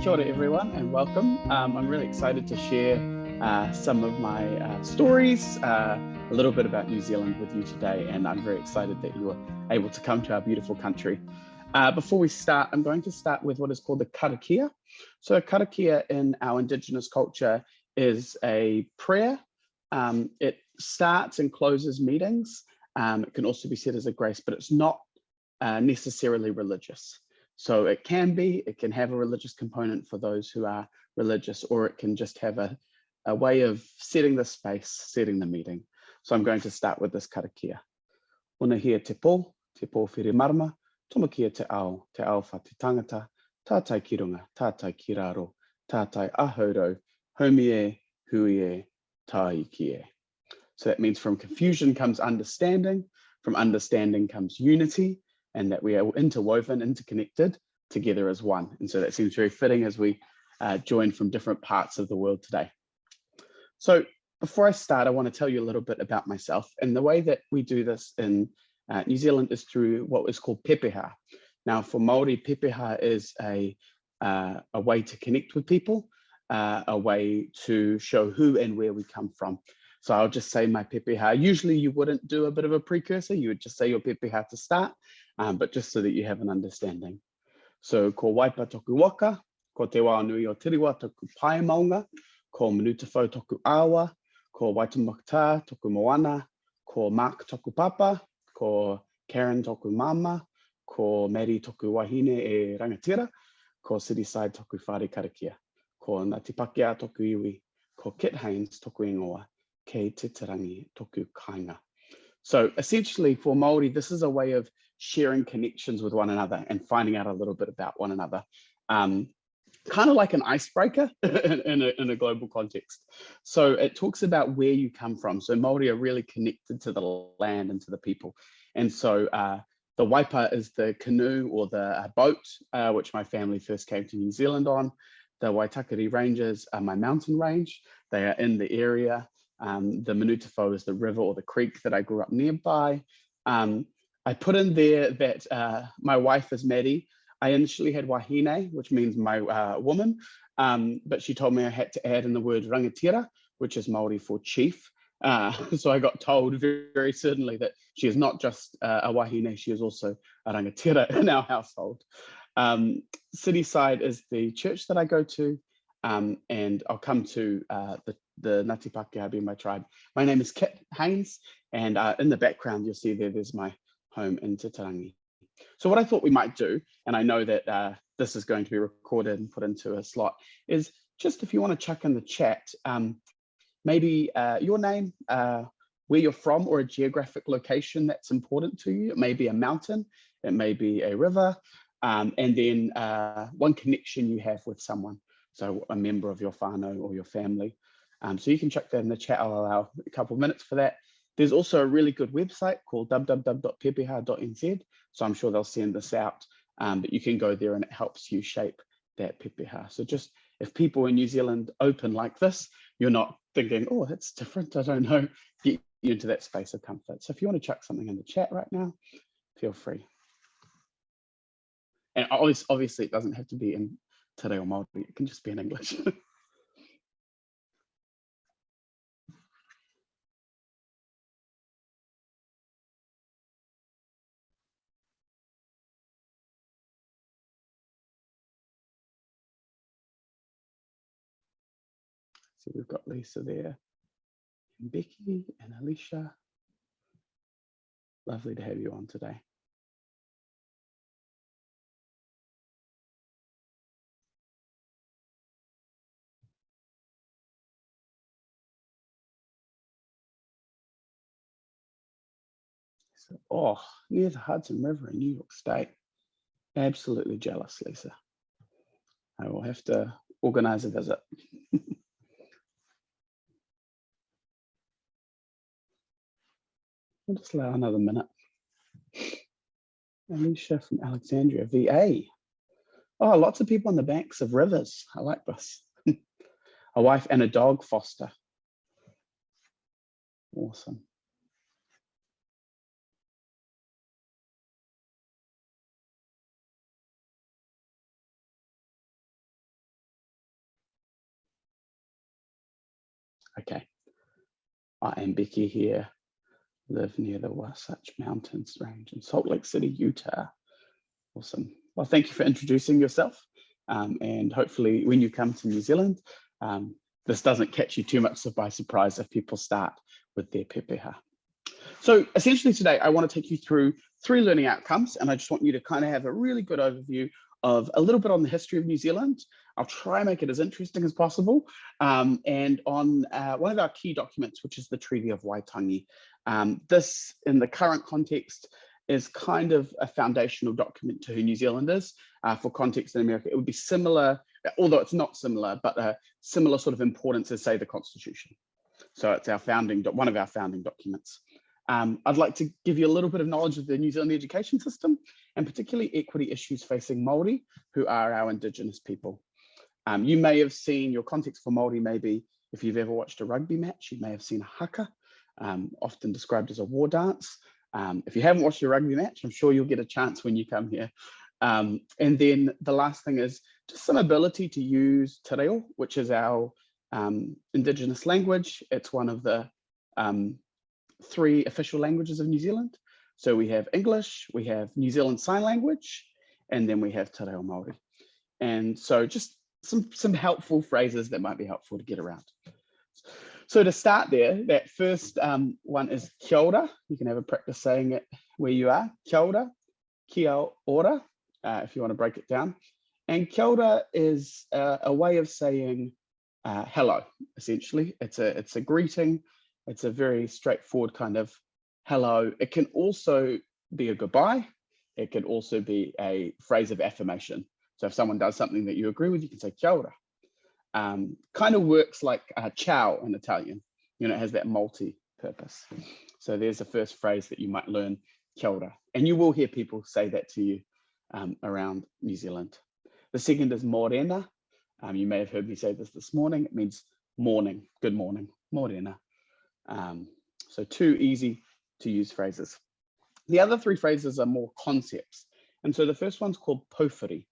Kia ora everyone and welcome. I'm really excited to share some of my stories, a little bit about New Zealand with you today, and I'm very excited that you were able to come to our beautiful country. Before we start, I'm going to start with what is called the Karakia. So Karakia in our Indigenous culture is a prayer. It starts and closes meetings. It can also be said as a grace, but it's not necessarily religious. So it can have a religious component for those who are religious, or it can just have a way of setting the space, setting the meeting. So I'm going to start with this karakia. Ona hia te pō whiri marama, tomakia te ao wha te tangata, tātai ki runga, tātai ki raro, tātai ahoro, homie, hui, tai ki e. So that means from confusion comes understanding, from understanding comes unity, and that we are interwoven, interconnected together as one. And so that seems very fitting as we join from different parts of the world today. So before I start, I want to tell you a little bit about myself. And the way that we do this in New Zealand is through what is called Pepeha. Now for Mauri, Pepeha is a way to connect with people, a way to show who and where we come from. So I'll just say my pepeha. Usually you wouldn't do a bit of a precursor, you would just say your pepeha to start, but just so that you have an understanding. So ko waipa toku waka, ko te wā nui o tiriwa toku pai maunga, ko manutawhau toku awa, ko waitamata toku moana, ko Mark toku papa, ko Karen toku mama, ko Maddie toku wahine e rangatira, ko Cityside toku whare karakia, ko Ngāti Pākehā toku iwi, ko Kit Haines toku ingoa, kei te tarangi toku kainga. So essentially for Mauri, this is a way of sharing connections with one another and finding out a little bit about one another. Kind of like an icebreaker in a global context. So it talks about where you come from. So Mauri are really connected to the land and to the people. And so the waipa is the canoe or the boat, which my family first came to New Zealand on. The Waitakere Ranges are my mountain range. They are in the area. The Manutawhau is the river or the creek that I grew up nearby. I put in there that my wife is Maddie. I initially had wahine, which means my woman, but she told me I had to add in the word rangatira, which is Maori for chief. So I got told very, very certainly that she is not just a wahine, she is also a rangatira in our household. Cityside is the church that I go to, and I'll come to the Ngāti Pākehā being my tribe. My name is Kit Haines, and in the background you'll see there's my home in Te Tarangi. So what I thought we might do, and I know that this is going to be recorded and put into a slot, is just if you want to chuck in the chat, maybe your name, where you're from, or a geographic location that's important to you. It may be a mountain, it may be a river, and then one connection you have with someone. So a member of your whānau or your family. So you can chuck that in the chat. I'll allow a couple of minutes for that. There's also a really good website called www.pepeha.nz. So I'm sure they'll send this out, but you can go there and it helps you shape that pepeha. So just if people in New Zealand open like this, you're not thinking, oh, that's different, I don't know, get you into that space of comfort. So if you want to chuck something in the chat right now, feel free. And obviously it doesn't have to be in Te Reo Māori, it can just be in English. So we've got Lisa there, and Becky and Alicia. Lovely to have you on today. So, near the Hudson River in New York State. Absolutely jealous, Lisa. I will have to organize a visit. I'll just allow another minute. Alicia from Alexandria, VA. Oh, lots of people on the banks of rivers. I like this. A wife and a dog foster. Awesome. I am Becky here, live near the Wasatch Mountains range in Salt Lake City, Utah. Awesome. Well, thank you for introducing yourself. And hopefully when you come to New Zealand, this doesn't catch you too much by surprise if people start with their pepeha. So essentially today, I want to take you through 3 learning outcomes, and I just want you to kind of have a really good overview of a little bit on the history of New Zealand. I'll try and make it as interesting as possible, and on one of our key documents, which is the Treaty of Waitangi. This, in the current context, is kind of a foundational document to who New Zealand is. For context in America, it would be similar, although it's not similar, but a similar sort of importance as, say, the Constitution. So it's our one of our founding documents. I'd like to give you a little bit of knowledge of the New Zealand education system, and particularly equity issues facing Mauri, who are our Indigenous people. You may have seen, your context for Mauri maybe, if you've ever watched a rugby match, you may have seen a haka, often described as a war dance. If you haven't watched a rugby match, I'm sure you'll get a chance when you come here. And then the last thing is just some ability to use te reo, which is our Indigenous language. It's one of the 3 official languages of New Zealand. So we have English, we have New Zealand Sign Language, and then we have te reo Mauri. And so just some helpful phrases that might be helpful to get around. So to start there, that first one is kia ora. You can have a practice saying it where you are. Kia ora, kia ora, if you want to break it down. And kia ora is a way of saying hello, essentially. It's a greeting. It's a very straightforward kind of hello. It can also be a goodbye. It can also be a phrase of affirmation. So if someone does something that you agree with, you can say kia ora. Kind of works like ciao in Italian. You know, it has that multi-purpose. So there's the first phrase that you might learn, kia ora. And you will hear people say that to you around New Zealand. The second is morena. You may have heard me say this morning. It means morning, good morning, morena. So 2 easy to use phrases. The other 3 phrases are more concepts. And so the first one's called pōwhiri.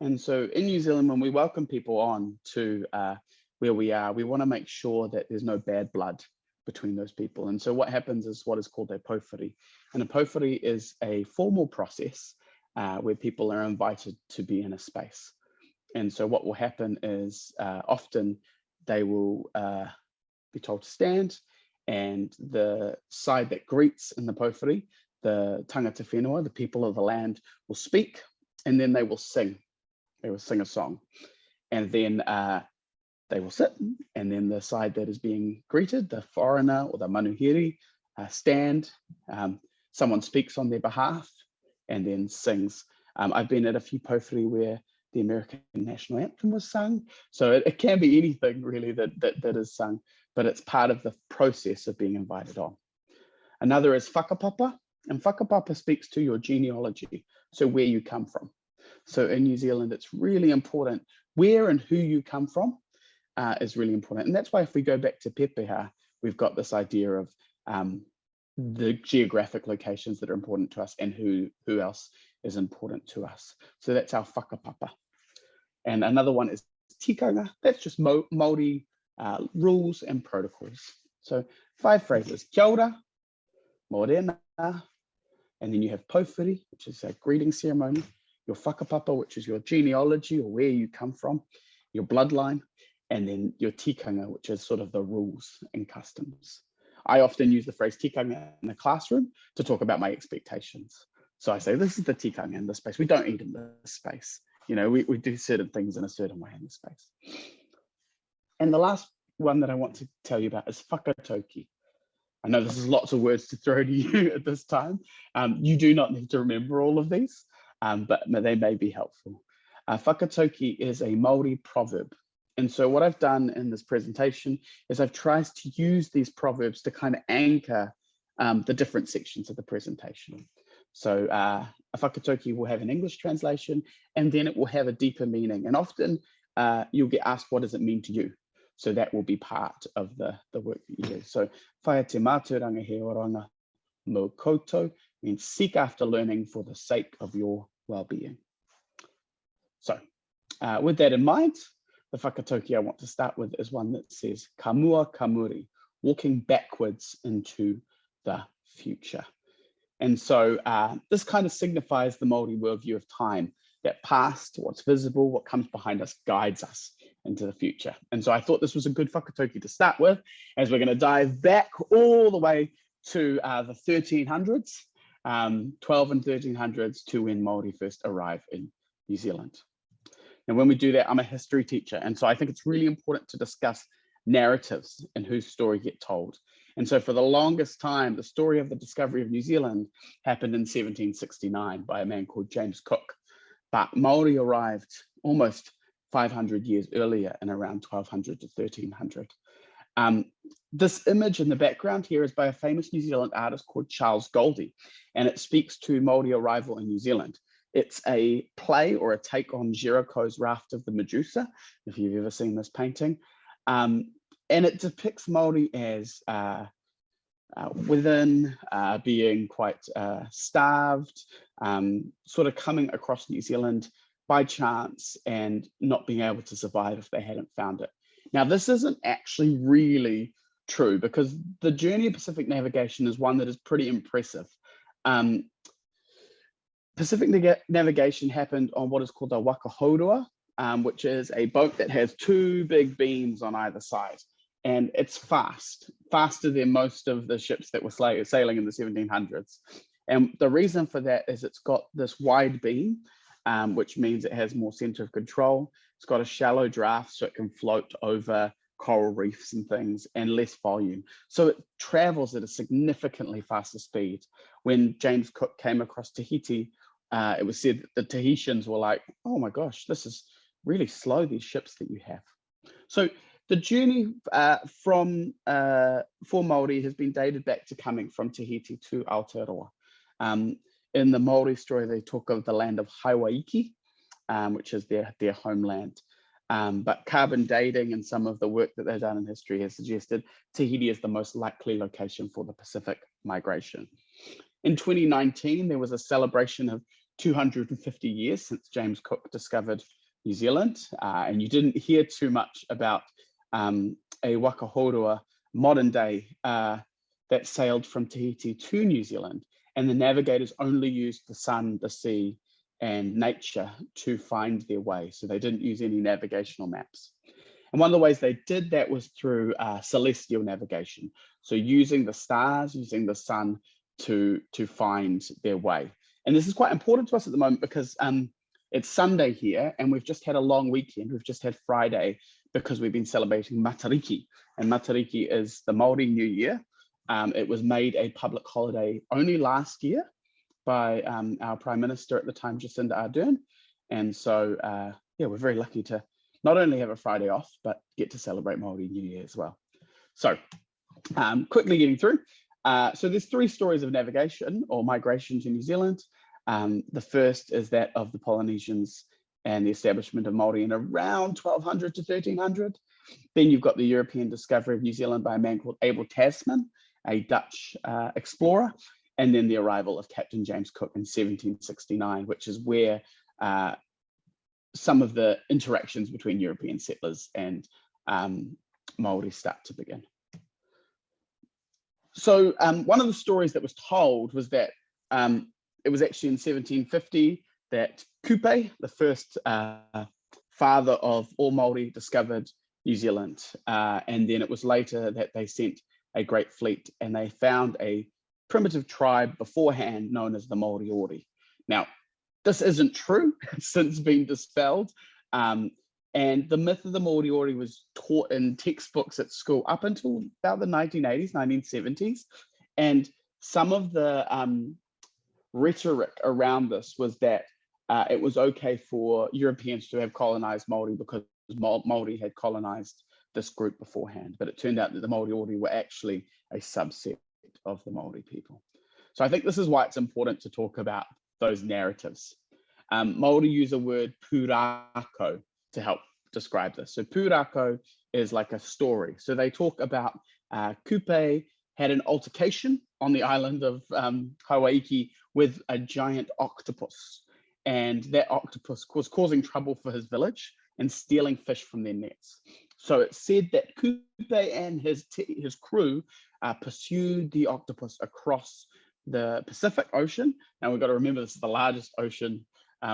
And so in New Zealand, when we welcome people on to where we are, we want to make sure that there's no bad blood between those people. And so what happens is what is called a pōwhiri. And a pōwhiri is a formal process where people are invited to be in a space. And so what will happen is often they will be told to stand, and the side that greets in the pōwhiri, the tangata whenua, the people of the land, will speak, and then they will sing. They will sing a song, and then they will sit, and then the side that is being greeted, the foreigner or the manuhiri, stand. Someone speaks on their behalf and then sings. I've been at a few pōwhiri where the American national anthem was sung, so it can be anything really that is sung, but it's part of the process of being invited on. Another is whakapapa, and whakapapa speaks to your genealogy, so where you come from. So in New Zealand, it's really important where and who you come from is really important. And that's why if we go back to Pepeha, we've got this idea of the geographic locations that are important to us and who else is important to us. So that's our whakapapa. And another one is tikanga. That's just Mauri rules and protocols. So 5 phrases: kia ora, morena, and then you have pōwhiri, which is a greeting ceremony, your whakapapa, which is your genealogy or where you come from, your bloodline, and then your tikanga, which is sort of the rules and customs. I often use the phrase tikanga in the classroom to talk about my expectations. So I say, this is the tikanga in this space. We don't eat in this space. You know, we do certain things in a certain way in this space. And the last one that I want to tell you about is Whakatauki. I know this is lots of words to throw to you at this time. You do not need to remember all of these, but they may be helpful. Whakatauki is a Mauri proverb. And so what I've done in this presentation is I've tried to use these proverbs to kind of anchor the different sections of the presentation. So a whakatauki will have an English translation, and then it will have a deeper meaning. And often you'll get asked, what does it mean to you? So that will be part of the work that you do. So whaia te māturanga he oranga mo koutou means seek after learning for the sake of your well-being. So with that in mind, the whakatauki I want to start with is one that says ka mua ka muri, walking backwards into the future. And so this kind of signifies the Maori worldview of time, that past, what's visible, what comes behind us guides us into the future. And so I thought this was a good whakatauki to start with, as we're going to dive back all the way to the 1300s, 12 and 1300s, to when Maori first arrived in New Zealand. And when we do that, I'm a history teacher. And so I think it's really important to discuss narratives and whose story get told. And so for the longest time, the story of the discovery of New Zealand happened in 1769 by a man called James Cook. But Maori arrived almost 500 years earlier in around 1200 to 1300. This image in the background here is by a famous New Zealand artist called Charles Goldie, and it speaks to Maori arrival in New Zealand. It's a play or a take on Géricault's Raft of the Medusa, if you've ever seen this painting. And it depicts Maori as within, being quite starved, sort of coming across New Zealand by chance and not being able to survive if they hadn't found it. Now, this isn't actually really true, because the journey of Pacific navigation is one that is pretty impressive. Pacific navigation happened on what is called a Whakatauki, which is a boat that has two big beams on either side. And it's faster than most of the ships that were sailing in the 1700s. And the reason for that is it's got this wide beam, which means it has more center of control. It's got a shallow draft, so it can float over coral reefs and things, and less volume. So it travels at a significantly faster speed. When James Cook came across Tahiti, it was said that the Tahitians were like, oh my gosh, this is really slow, these ships that you have. So the journey for Maori has been dated back to coming from Tahiti to Aotearoa. In the Maori story, they talk of the land of Hawaiki, which is their homeland. But carbon dating and some of the work that they've done in history has suggested Tahiti is the most likely location for the Pacific migration. In 2019, there was a celebration of 250 years since James Cook discovered New Zealand, and you didn't hear too much about a wakahourua modern day that sailed from Tahiti to New Zealand, and the navigators only used the sun, the sea, and nature to find their way. So they didn't use any navigational maps. And one of the ways they did that was through celestial navigation. So using the stars, using the sun to find their way. And this is quite important to us at the moment, because it's Sunday here, and we've just had a long weekend. We've just had Friday, because we've been celebrating Matariki. And Matariki is the Maori New Year. It was made a public holiday only last year by our Prime Minister at the time, Jacinda Ardern. And so, yeah, we're very lucky to not only have a Friday off, but get to celebrate Maori New Year as well. So quickly getting through. So there's three stories of navigation or migration to New Zealand. The first is that of the Polynesians and the establishment of Maori in around 1200 to 1300. Then you've got the European discovery of New Zealand by a man called Abel Tasman, a Dutch explorer, and then the arrival of Captain James Cook in 1769, which is where some of the interactions between European settlers and Maori start to begin. So one of the stories that was told was that it was actually in 1750 that Kupe, the first father of all Maori, discovered New Zealand. And then it was later that they sent a great fleet and they found a primitive tribe beforehand known as the Moriori. Now, this isn't true. It's since been dispelled. And the myth of the Moriori was taught in textbooks at school up until about the 1980s, 1970s. And some of the rhetoric around this was that it was okay for Europeans to have colonized Maori because Maori had colonized this group beforehand. But it turned out that the Moriori were actually a subset of the Maori people. So I think this is why it's important to talk about those narratives. Maori use a word pūrākau to help describe this. So pūrākau is like a story. So they talk about Kupe had an altercation on the island of Hawaiki with a giant octopus. And that octopus was causing trouble for his village and stealing fish from their nets. So it's said that Kupe and his crew pursued the octopus across the Pacific Ocean. Now we've got to remember this is the largest ocean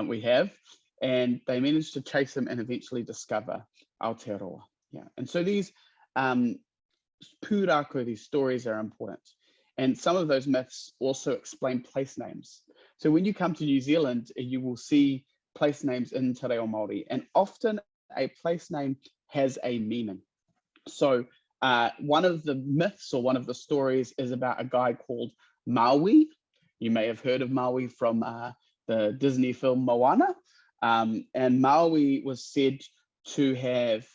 we have, and they managed to chase him and eventually discover Aotearoa. Yeah, and so these pūrākau, these stories are important. And some of those myths also explain place names. So when you come to New Zealand, you will see place names in Te Reo Māori, and often a place name has a meaning. So one of the myths or one of the stories is about a guy called Mauri. You may have heard of Maui from the Disney film Moana. And Maui was said to have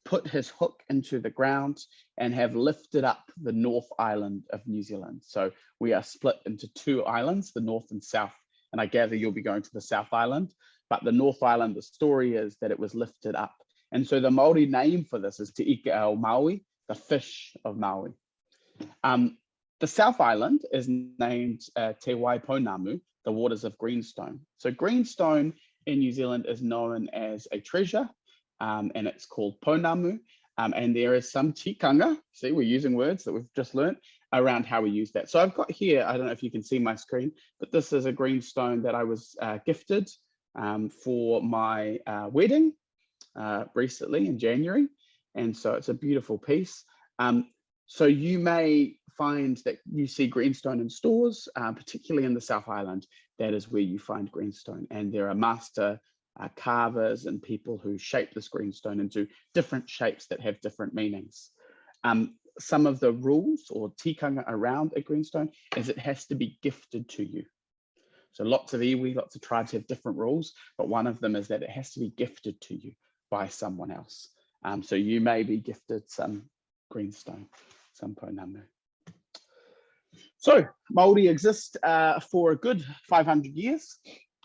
put his hook into the ground and have lifted up the North Island of New Zealand. So we are split into two islands, the North and South. And I gather you'll be going to the South Island. But the North Island, the story is that it was lifted up. And so the Maori name for this is Te Ike ao Maui, the fish of Maui. The South Island is named Te Waipounamu, the waters of greenstone. So greenstone in New Zealand is known as a treasure, and it's called pounamu. And there is some tikanga, see, we're using words that we've just learned around how we use that. So I've got here, I don't know if you can see my screen, but this is a greenstone that I was gifted for my wedding recently in January. And so it's a beautiful piece. So you may find that you see greenstone in stores, particularly in the South Island. That is where you find greenstone. And there are master carvers and people who shape this greenstone into different shapes that have different meanings. Some of the rules or tikanga around a greenstone is it has to be gifted to you. So lots of iwi, lots of tribes have different rules, but one of them is that it has to be gifted to you by someone else. So you may be gifted some greenstone, some pounamu. So Maori exist for a good 500 years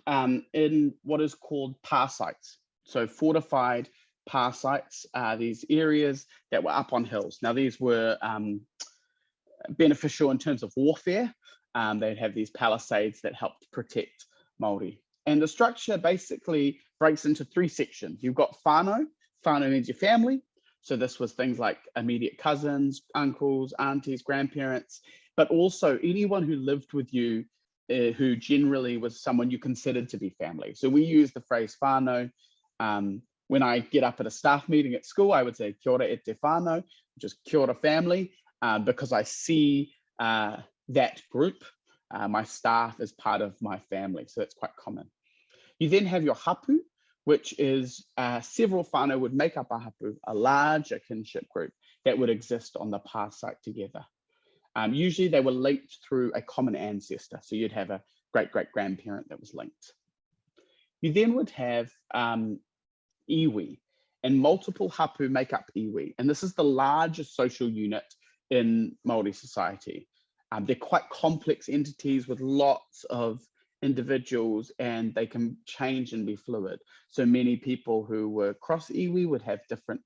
in what is called pā sites. So fortified pā sites are these areas that were up on hills. Now these were beneficial in terms of warfare. They'd have these palisades that helped protect Maori. And the structure basically breaks into three sections. You've got whānau. Whānau means your family. So this was things like immediate cousins, uncles, aunties, grandparents, but also anyone who lived with you who generally was someone you considered to be family. So we use the phrase whānau. When I get up at a staff meeting at school, I would say kia ora e te whānau, which is kia ora family, because I see that group, my staff, as part of my family. So that's quite common. You then have your hapu, which is several whānau would make up a hapu, a larger kinship group that would exist on the pā site together. Usually they were linked through a common ancestor. So you'd have a great-great-grandparent that was linked. You then would have iwi, and multiple hapu make up iwi. And this is the largest social unit in Maori society. They're quite complex entities with lots of individuals, and they can change and be fluid. So many people who were cross iwi would have different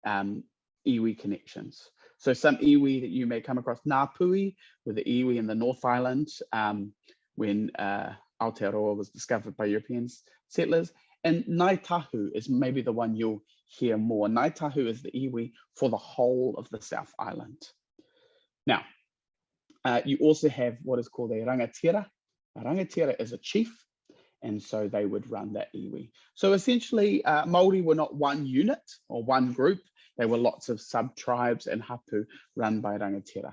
iwi connections. So some iwi that you may come across, Ngāpui, with the iwi in the North Island, when Aotearoa was discovered by European settlers. And Ngāi Tahu is maybe the one you'll hear more. Ngāi Tahu is the iwi for the whole of the South Island. Now, you also have what is called a rangatira. A rangatira is a chief, and so they would run that iwi. So essentially, Maori were not one unit or one group. They were lots of sub-tribes and hapu run by rangatira.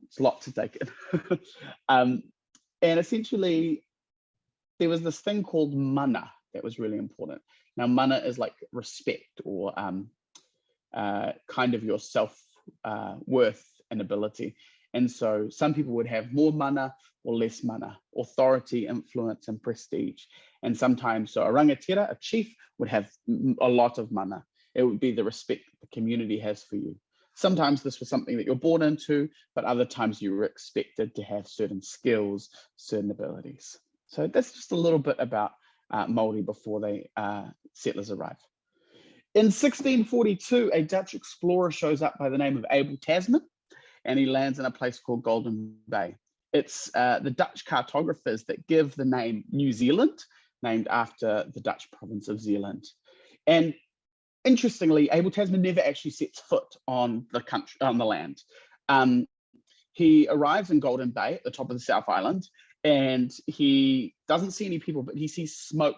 It's a lot to take in. And essentially, there was this thing called mana that was really important. Now, mana is like respect or kind of your self-worth and ability. And so some people would have more mana or less mana, authority, influence, and prestige. And sometimes, so a rangatira, a chief, would have a lot of mana. It would be the respect the community has for you. Sometimes this was something that you're born into, but other times you were expected to have certain skills, certain abilities. So that's just a little bit about Maori before they settlers arrive. In 1642, a Dutch explorer shows up by the name of Abel Tasman, and he lands in a place called Golden Bay. It's the Dutch cartographers that give the name New Zealand, named after the Dutch province of Zealand. And interestingly, Abel Tasman never actually sets foot on the country, on the land. He arrives in Golden Bay at the top of the South Island, and he doesn't see any people, but he sees smoke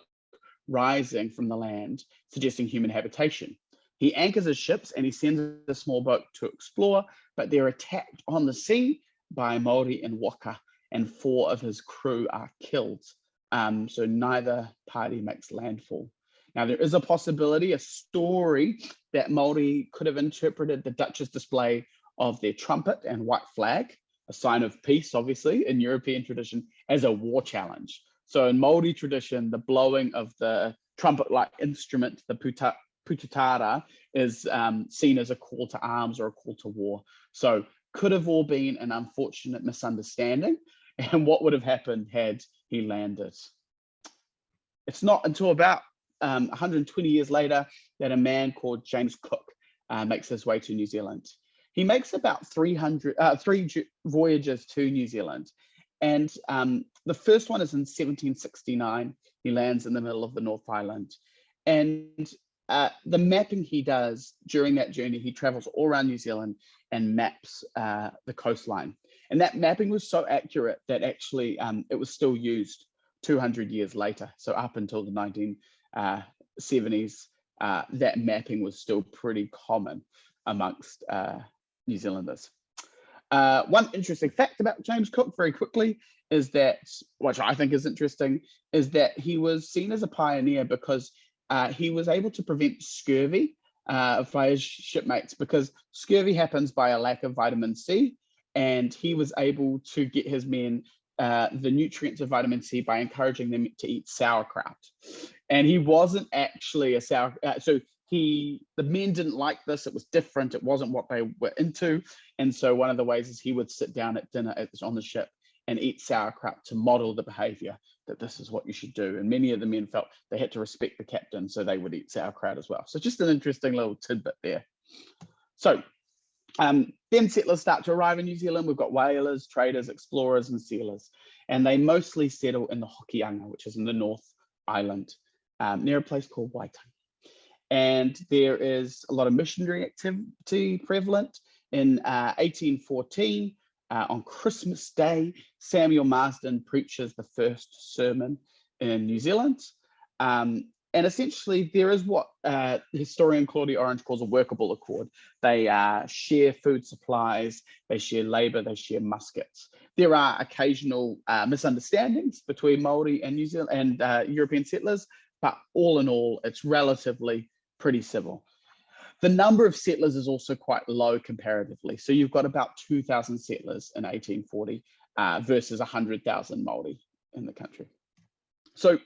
rising from the land, suggesting human habitation. He anchors his ships and he sends a small boat to explore, but they're attacked on the sea by Mauri and Waka, and 4 of his crew are killed. So neither party makes landfall. Now, there is a possibility, a story, that Mauri could have interpreted the Dutch's display of their trumpet and white flag, a sign of peace, obviously, in European tradition, as a war challenge. So in Maori tradition, the blowing of the trumpet-like instrument, the pututara, is seen as a call to arms or a call to war. So could have all been an unfortunate misunderstanding, and what would have happened had he landed. It's not until about 120 years later that a man called James Cook makes his way to New Zealand. He makes about 3 voyages to New Zealand. And the first one is in 1769. He lands in the middle of the North Island. And the mapping he does during that journey, he travels all around New Zealand and maps the coastline. And that mapping was so accurate that actually it was still used 200 years later. So up until the 1970s, that mapping was still pretty common amongst New Zealanders. One interesting fact about James Cook, very quickly, is that, which I think is interesting, is that he was seen as a pioneer because he was able to prevent scurvy by his shipmates, because scurvy happens by a lack of vitamin C, and he was able to get his men the nutrients of vitamin C by encouraging them to eat sauerkraut. And he wasn't actually a the men didn't like this. It was different. It wasn't what they were into. And so one of the ways is he would sit down at dinner on the ship and eat sauerkraut to model the behavior that this is what you should do. And many of the men felt they had to respect the captain, so they would eat sauerkraut as well. So just an interesting little tidbit there. So then settlers start to arrive in New Zealand. We've got whalers, traders, explorers, and sealers. And they mostly settle in the Hokianga, which is in the North Island, near a place called Waitangi. And there is a lot of missionary activity prevalent. In 1814, on Christmas Day, Samuel Marsden preaches the first sermon in New Zealand. And essentially, there is what historian Claudia Orange calls a workable accord. They share food supplies, they share labor, they share muskets. There are occasional misunderstandings between Maori and New Zealand and European settlers, but all in all, it's relatively pretty civil. The number of settlers is also quite low comparatively. So you've got about 2,000 settlers in 1840 versus 100,000 Maori in the country. So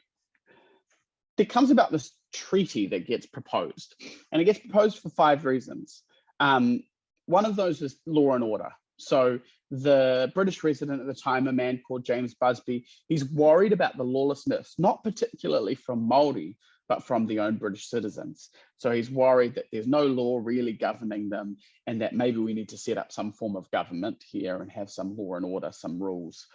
there comes about this treaty that gets proposed, and it gets proposed for 5 reasons. One of those is law and order. So the British resident at the time, a man called James Busby, he's worried about the lawlessness, not particularly from Maori, but from the own British citizens. So he's worried that there's no law really governing them, and that maybe we need to set up some form of government here and have some law and order, some rules.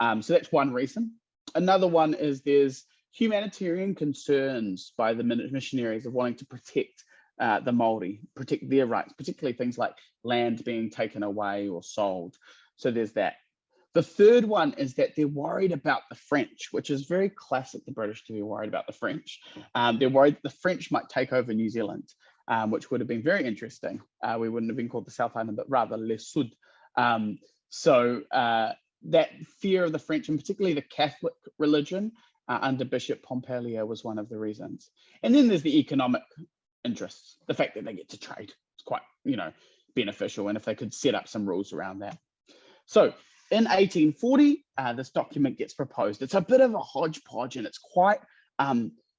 So that's one reason. Another one is there's humanitarian concerns by the missionaries of wanting to protect the Maori, protect their rights, particularly things like land being taken away or sold. So there's that. The third one is that they're worried about the French, which is very classic the British to be worried about the French. They're worried that the French might take over New Zealand, which would have been very interesting. We wouldn't have been called the South Island, but rather Le Sud. So that fear of the French, and particularly the Catholic religion under Bishop Pompallier, was one of the reasons. And then there's the economic interests, the fact that they get to trade. It's quite, beneficial, and if they could set up some rules around that. So in 1840, this document gets proposed. It's a bit of a hodgepodge, and it's quite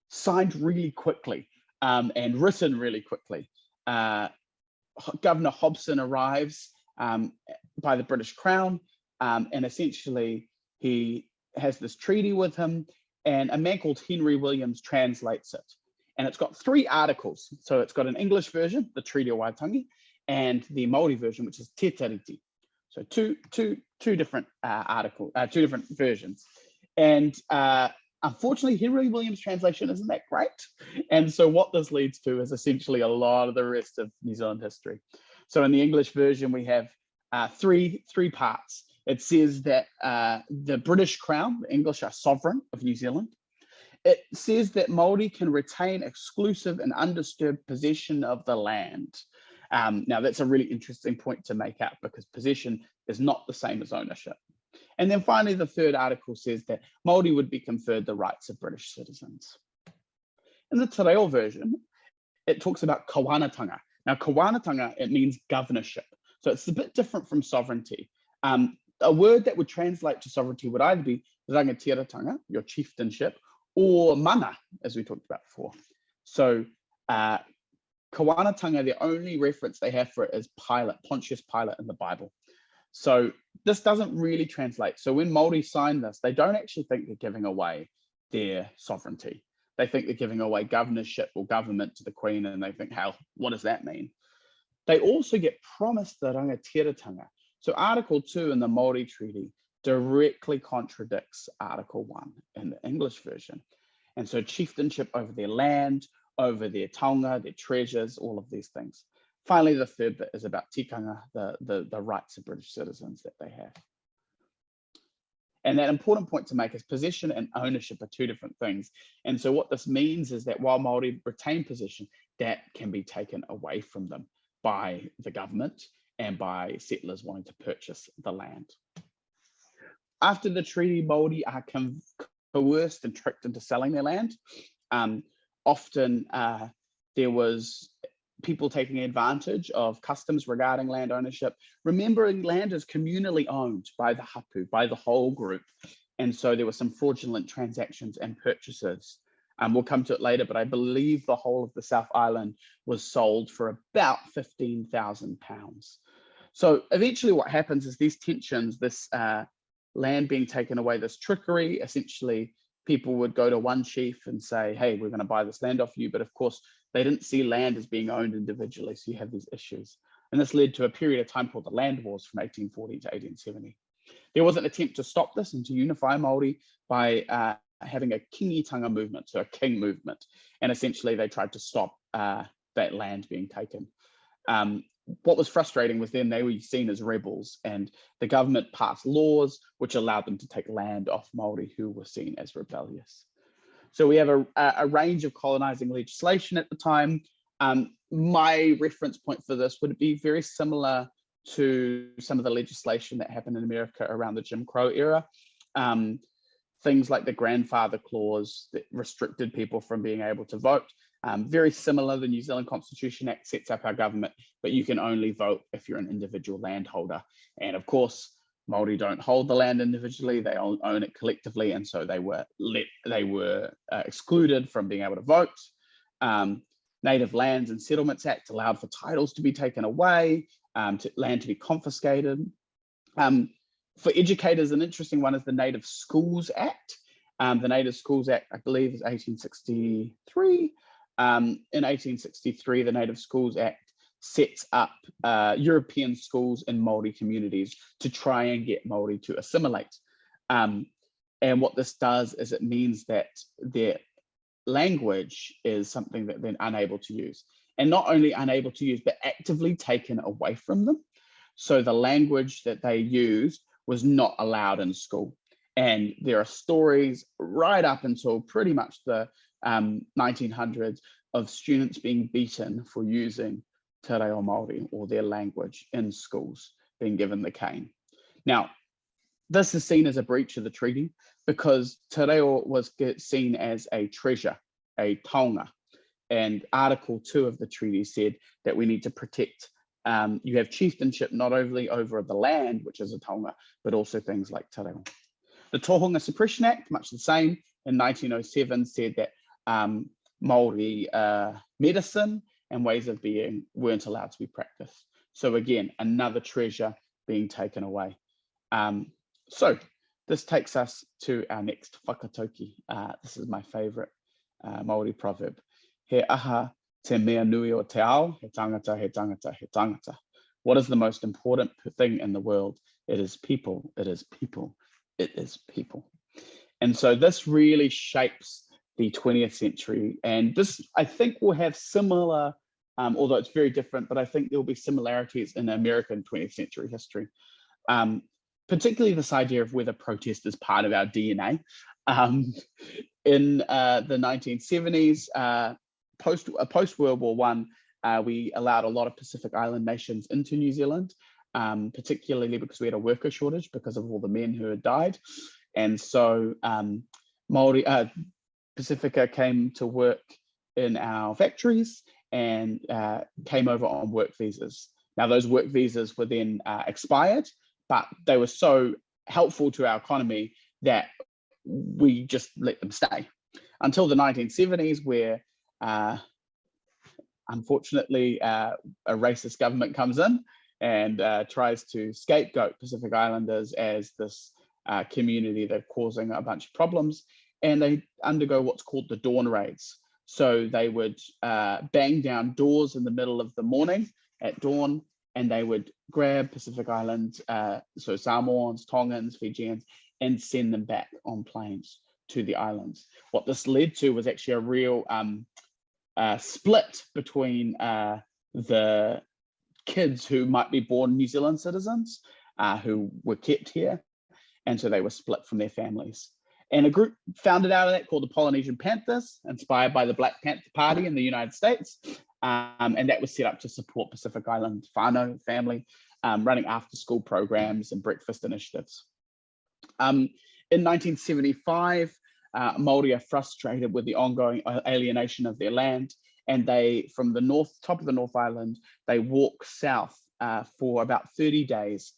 signed really quickly and written really quickly. Governor Hobson arrives by the British Crown, and essentially he has this treaty with him, and a man called Henry Williams translates it. And it's got 3 articles. So it's got an English version, the Treaty of Waitangi, and the Maori version, which is Te Tiriti. So two different two different versions. And Unfortunately, Henry Williams' translation isn't that great. And so what this leads to is essentially a lot of the rest of New Zealand history. So in the English version, we have three parts. It says that the British Crown, the English are sovereign of New Zealand. It says that Maori can retain exclusive and undisturbed possession of the land. Now, that's a really interesting point to make out because possession is not the same as ownership. And then finally, the third article says that Maori would be conferred the rights of British citizens. In the Te Reo version, it talks about kawanatanga. Now, kawanatanga, it means governorship. So it's a bit different from sovereignty. A word that would translate to sovereignty would either be rangatiratanga, your chieftainship, or mana, as we talked about before. So kawanatanga, the only reference they have for it is Pilate, Pontius Pilate in the Bible. So this doesn't really translate. So when Maori sign this, they don't actually think they're giving away their sovereignty. They think they're giving away governorship or government to the Queen, and they think, hell, what does that mean? They also get promised the rangatiratanga. So Article 2 in the Maori Treaty directly contradicts Article 1 in the English version. And so chieftainship over their land, over their taonga, their treasures, all of these things. Finally, the third bit is about tikanga, the rights of British citizens that they have. And that important point to make is possession and ownership are two different things. And so what this means is that while Maori retain possession, that can be taken away from them by the government and by settlers wanting to purchase the land. After the treaty, Maori are coerced and tricked into selling their land. Often there was people taking advantage of customs regarding land ownership, remembering land is communally owned by the hapu, by the whole group. And so there were some fraudulent transactions and purchases. We'll come to it later, but I believe the whole of the South Island was sold for about £15,000. So eventually what happens is these tensions, this land being taken away, this trickery, essentially people would go to one chief and say, hey, we're going to buy this land off you. But of course, they didn't see land as being owned individually. So you have these issues. And this led to a period of time called the Land Wars from 1840 to 1870. There was an attempt to stop this and to unify Maori by having a kingitanga movement, so a king movement. And essentially they tried to stop that land being taken. What was frustrating was then they were seen as rebels, and the government passed laws which allowed them to take land off Maori who were seen as rebellious. So we have a range of colonizing legislation at the time. My reference point for this would be very similar to some of the legislation that happened in America around the Jim Crow era. Things like the grandfather clause that restricted people from being able to vote. Very similar, the New Zealand Constitution Act sets up our government, but you can only vote if you're an individual landholder. And of course, Maori don't hold the land individually, they own it collectively, and so they were excluded from being able to vote. Native Lands and Settlements Act allowed for titles to be taken away, land to be confiscated. For educators, an interesting one is the Native Schools Act. The Native Schools Act, I believe, is 1863. In 1863, the Native Schools Act sets up European schools in Maori communities to try and get Maori to assimilate. And what this does is it means that their language is something that they're unable to use. And not only unable to use, but actively taken away from them. So the language that they used was not allowed in school. And there are stories right up until pretty much the 1900s of students being beaten for using Te Reo Māori or their language in schools, being given the cane. Now, this is seen as a breach of the treaty because Te Reo was seen as a treasure, a taonga. And Article 2 of the treaty said that we need to protect, you have chieftainship not only over the land, which is a taonga, but also things like Te Reo. The Tohunga Suppression Act, much the same, in 1907 said that Maori medicine and ways of being weren't allowed to be practiced. So again, another treasure being taken away. So this takes us to our next Whakatauki. This is my favorite Maori proverb. He aha te mea nui o te ao, he tangata, he tangata, he tangata. What is the most important thing in the world? It is people, it is people, it is people. And so this really shapes the 20th century. And this, I think, will have similar, although it's very different, but I think there will be similarities in American 20th century history. Particularly this idea of whether protest is part of our DNA. In the 1970s, post World War I, we allowed a lot of Pacific Island nations into New Zealand, particularly because we had a worker shortage because of all the men who had died. And so Mauri, Pacifica came to work in our factories and came over on work visas. Now, those work visas were then expired, but they were so helpful to our economy that we just let them stay until the 1970s, where unfortunately a racist government comes in and tries to scapegoat Pacific Islanders as this community that are causing a bunch of problems, and they undergo what's called the dawn raids. So they would bang down doors in the middle of the morning at dawn, and they would grab Pacific Island, so Samoans, Tongans, Fijians, and send them back on planes to the islands. What this led to was actually a real split between the kids who might be born New Zealand citizens who were kept here, and so they were split from their families. And a group founded out of that called the Polynesian Panthers, inspired by the Black Panther Party in the United States, and that was set up to support Pacific Island whānau family, running after-school programs and breakfast initiatives. In 1975, Mauri are frustrated with the ongoing alienation of their land, and they, from the top of the North Island, they walk south for about 30 days,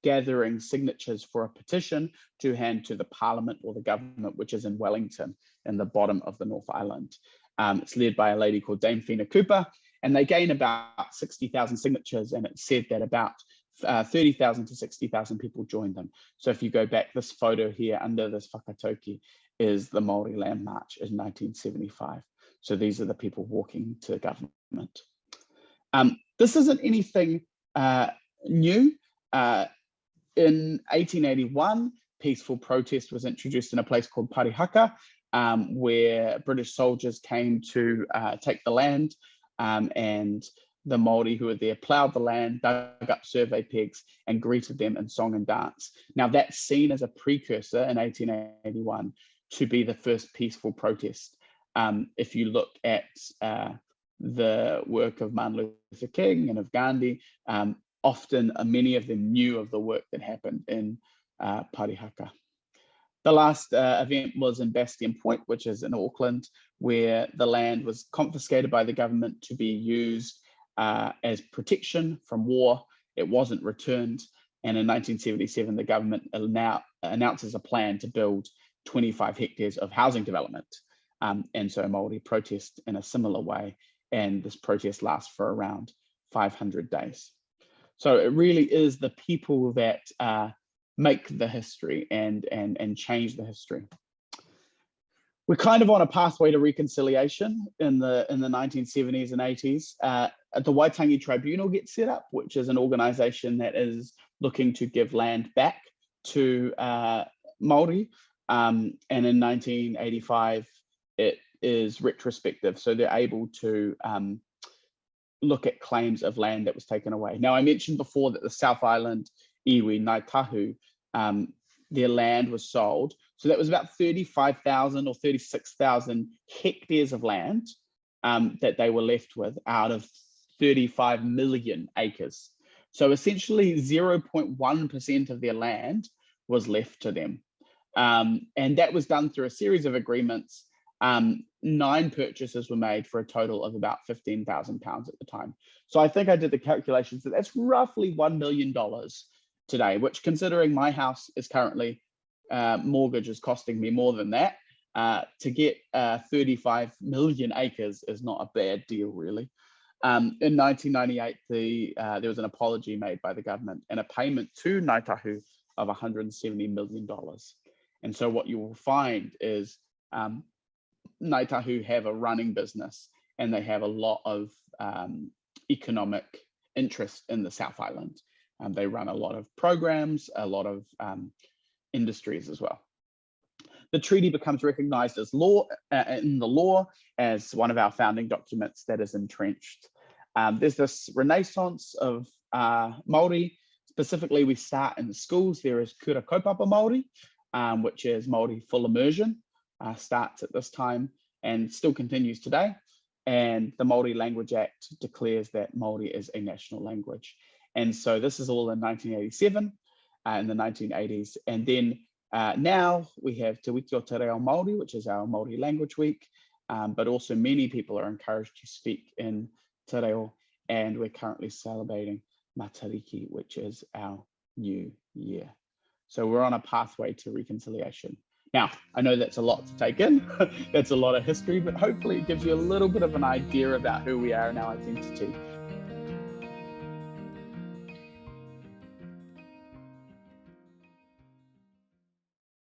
gathering signatures for a petition to hand to the Parliament or the government, which is in Wellington, in the bottom of the North Island. It's led by a lady called Dame Whina Cooper, and they gain about 60,000 signatures, and it's said that about 30,000 to 60,000 people joined them. So if you go back, this photo here under this Whakatauki is the Mauri Land March in 1975. So these are the people walking to government. This isn't anything new. In 1881, peaceful protest was introduced in a place called Parihaka, where British soldiers came to take the land, and the Maori who were there plowed the land, dug up survey pegs, and greeted them in song and dance. Now, that's seen as a precursor in 1881 to be the first peaceful protest. If you look at the work of Martin Luther King and of Gandhi, often many of them knew of the work that happened in Parihaka. The last event was in Bastion Point, which is in Auckland, where the land was confiscated by the government to be used as protection from war. It wasn't returned. And in 1977, the government now announces a plan to build 25 hectares of housing development. And so Maori protest in a similar way. And this protest lasts for around 500 days. So it really is the people that make the history and change the history. We're kind of on a pathway to reconciliation in the 1970s and 80s. The Waitangi Tribunal gets set up, which is an organization that is looking to give land back to Maori. And in 1985, it is retrospective. So they're able to look at claims of land that was taken away. Now, I mentioned before that the South Island iwi, Ngāi Tahu, their land was sold. So that was about 35,000 or 36,000 hectares of land that they were left with out of 35 million acres. So essentially 0.1% of their land was left to them. And that was done through a series of agreements. 9 purchases were made for a total of about £15,000 at the time. So I think I did the calculations that that's roughly $1 million today, which, considering my house is currently mortgage is costing me more than that, to get 35 million acres is not a bad deal, really. In 1998, there was an apology made by the government and a payment to Ngāi Tahu of $170 million. And so what you will find is Ngāi Tahu have a running business, and they have a lot of economic interest in the South Island. They run a lot of programs, a lot of industries as well. the treaty becomes recognized as law in the law as one of our founding documents that is entrenched. There's this renaissance of Mauri. Specifically, we start in the schools. There is Kura Kaupapa Mauri, which is Mauri full immersion, starts at this time and still continues today. And the Mauri Language Act declares that Mauri is a national language. And so this is all in 1987, in the 1980s. And then now we have Te Wiki o Te Reo Māori, which is our Māori Language Week, but also many people are encouraged to speak in Te Reo, and we're currently celebrating Matariki, which is our new year. So we're on a pathway to reconciliation. Now, I know that's a lot to take in, that's a lot of history, but hopefully it gives you a little bit of an idea about who we are and our identity.